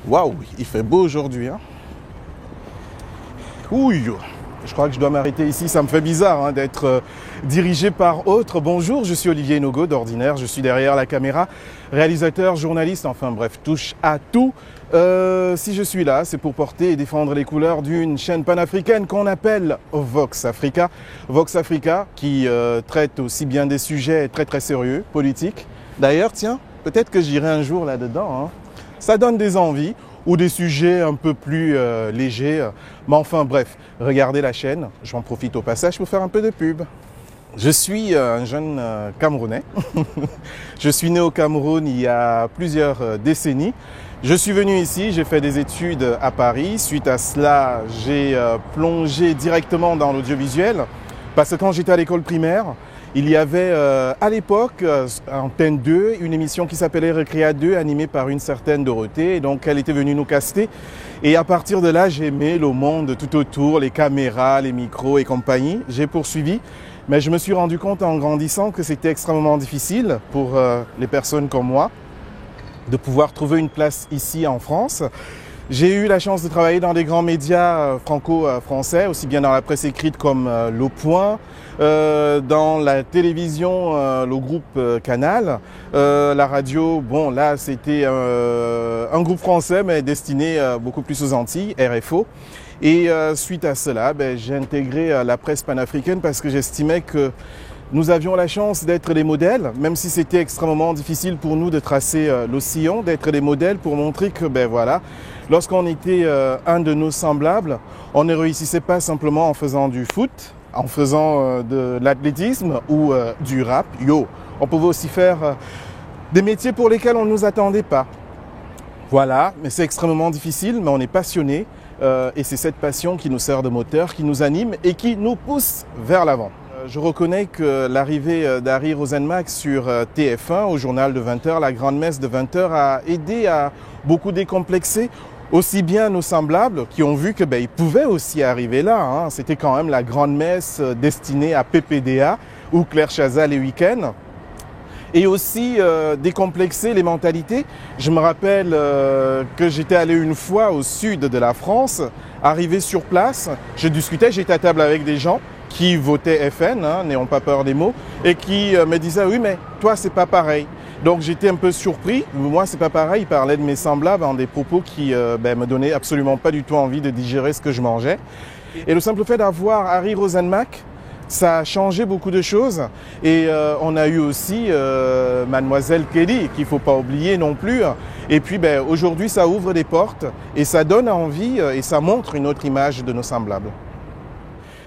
Waouh, il fait beau aujourd'hui, hein. Ouille, je crois que je dois m'arrêter ici. Ça me fait bizarre d'être dirigé par autre. Bonjour, je suis Olivier Nogo d'Ordinaire. Je suis derrière la caméra, réalisateur, journaliste, enfin bref, touche à tout. Si je suis là, c'est pour porter et défendre les couleurs d'une chaîne panafricaine qu'on appelle Vox Africa. Vox Africa qui traite aussi bien des sujets très sérieux, politiques. D'ailleurs, tiens, peut-être que j'irai un jour là-dedans. Ça donne des envies ou des sujets un peu plus légers. Mais enfin bref, regardez la chaîne. J'en profite au passage pour faire un peu de pub. Je suis un jeune Camerounais. Je suis né au Cameroun il y a plusieurs décennies. Je suis venu ici, j'ai fait des études à Paris. Suite à cela, j'ai plongé directement dans l'audiovisuel. Parce que quand j'étais à l'école primaire, il y avait à l'époque, Antenne 2, une émission qui s'appelait Recréa 2, animée par une certaine Dorothée. Et donc, elle était venue nous caster. Et à partir de là, j'ai aimé le monde tout autour, les caméras, les micros et compagnie. J'ai poursuivi. Mais je me suis rendu compte en grandissant que c'était extrêmement difficile pour les personnes comme moi de pouvoir trouver une place ici en France. J'ai eu la chance de travailler dans des grands médias franco-français, aussi bien dans la presse écrite comme Le Point, dans la télévision, le groupe Canal, la radio, bon là c'était un groupe français mais destiné beaucoup plus aux Antilles, RFO. Et suite à cela, j'ai intégré la presse panafricaine parce que j'estimais que nous avions la chance d'être des modèles, même si c'était extrêmement difficile pour nous de tracer le sillon, d'être des modèles pour montrer que, voilà, lorsqu'on était un de nos semblables, on ne réussissait pas simplement en faisant du foot, en faisant de l'athlétisme ou du rap. On pouvait aussi faire des métiers pour lesquels on ne nous attendait pas. Voilà, mais c'est extrêmement difficile, mais on est passionné et c'est cette passion qui nous sert de moteur, qui nous anime et qui nous pousse vers l'avant. Je reconnais que l'arrivée d'Harry Rosenmack sur TF1 au journal de 20h, la grande messe de 20h, a aidé à beaucoup décomplexer aussi bien nos semblables qui ont vu que ils pouvaient aussi arriver là. C'était quand même la grande messe destinée à PPDA ou Claire Chazal les week-ends. Et aussi décomplexer les mentalités. Je me rappelle que j'étais allé une fois au sud de la France, arrivé sur place, je discutais, j'étais à table avec des gens qui votaient FN, n'ayons pas peur des mots, et qui me disaient « oui, mais toi, c'est pas pareil ». Donc j'étais un peu surpris, moi c'est pas pareil, ils parlaient de mes semblables en des propos qui me donnaient absolument pas du tout envie de digérer ce que je mangeais. Et le simple fait d'avoir Harry Rosenmack, ça a changé beaucoup de choses. Et on a eu aussi Mademoiselle Kelly, qu'il ne faut pas oublier non plus. Et puis aujourd'hui, ça ouvre des portes et ça donne envie et ça montre une autre image de nos semblables.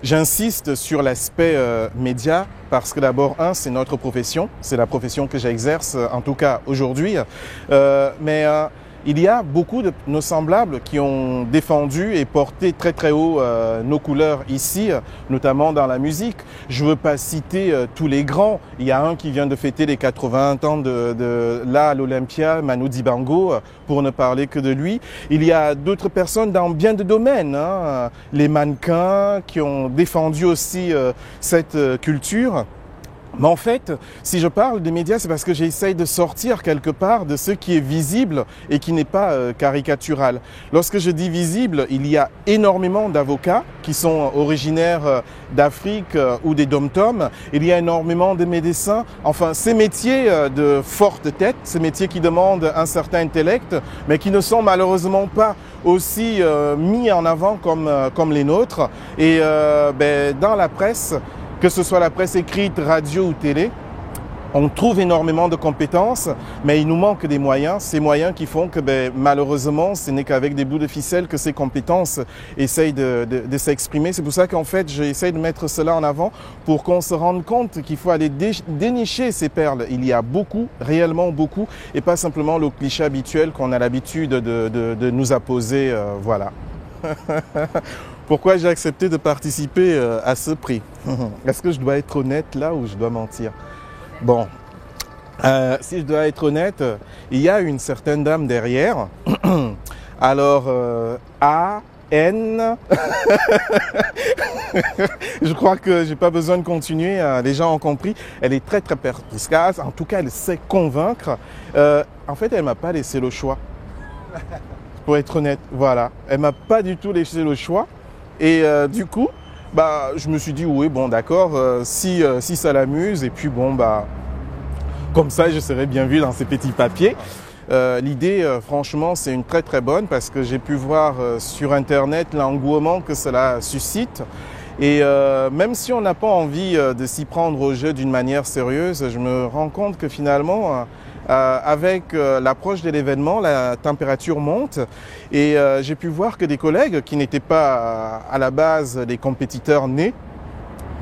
J'insiste sur l'aspect média parce que d'abord, c'est notre profession, c'est la profession que j'exerce en tout cas aujourd'hui. Il y a beaucoup de nos semblables qui ont défendu et porté très haut nos couleurs ici, notamment dans la musique. Je ne veux pas citer tous les grands. Il y a un qui vient de fêter les 80 ans là à l'Olympia, Manu Dibango, pour ne parler que de lui. Il y a d'autres personnes dans bien de domaines, les mannequins qui ont défendu aussi cette culture. Mais en fait, si je parle des médias, c'est parce que j'essaye de sortir quelque part de ce qui est visible et qui n'est pas caricatural. Lorsque je dis visible, il y a énormément d'avocats qui sont originaires d'Afrique ou des dom-toms. Il y a énormément de médecins. Enfin, ces métiers de forte tête, ces métiers qui demandent un certain intellect, mais qui ne sont malheureusement pas aussi mis en avant comme les nôtres. Et dans la presse, que ce soit la presse écrite, radio ou télé, on trouve énormément de compétences, mais il nous manque des moyens. Ces moyens qui font que malheureusement, ce n'est qu'avec des bouts de ficelle que ces compétences essayent de s'exprimer. C'est pour ça qu'en fait, j'essaye de mettre cela en avant pour qu'on se rende compte qu'il faut aller dénicher ces perles. Il y a beaucoup, réellement beaucoup, et pas simplement le cliché habituel qu'on a l'habitude de nous apposer. Voilà. Pourquoi j'ai accepté de participer à ce prix? Est-ce que je dois être honnête là ou je dois mentir? Bon, si je dois être honnête, il y a une certaine dame derrière. Alors, A-N... Je crois que j'ai pas besoin de continuer, les gens ont compris. Elle est très perspicace, en tout cas elle sait convaincre. En fait, elle m'a pas laissé le choix. pour être honnête. Voilà, elle m'a pas du tout laissé le choix. Et du coup, bah, je me suis dit, oui, bon, d'accord, si ça l'amuse, et puis bon, bah, comme ça, je serai bien vu dans ces petits papiers. L'idée, franchement, c'est une très très bonne parce que j'ai pu voir sur Internet l'engouement que cela suscite. Et même si on n'a pas envie de s'y prendre au jeu d'une manière sérieuse, je me rends compte que finalement, avec l'approche de l'événement, la température monte et j'ai pu voir que des collègues qui n'étaient pas à la base des compétiteurs nés,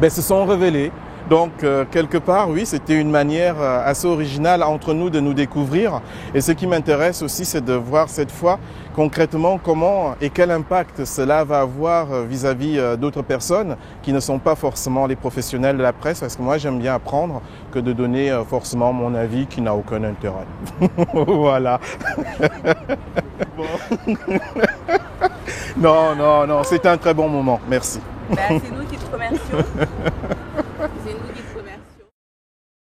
ben, se sont révélés. Donc, quelque part, oui, c'était une manière assez originale entre nous de nous découvrir. Et ce qui m'intéresse aussi, c'est de voir cette fois concrètement comment et quel impact cela va avoir vis-à-vis d'autres personnes qui ne sont pas forcément les professionnels de la presse. Parce que moi, j'aime bien apprendre que de donner forcément mon avis qui n'a aucun intérêt. Voilà. Bon. Non, c'était un très bon moment. Merci. Ben, c'est nous qui te remercions. C'est nous qui te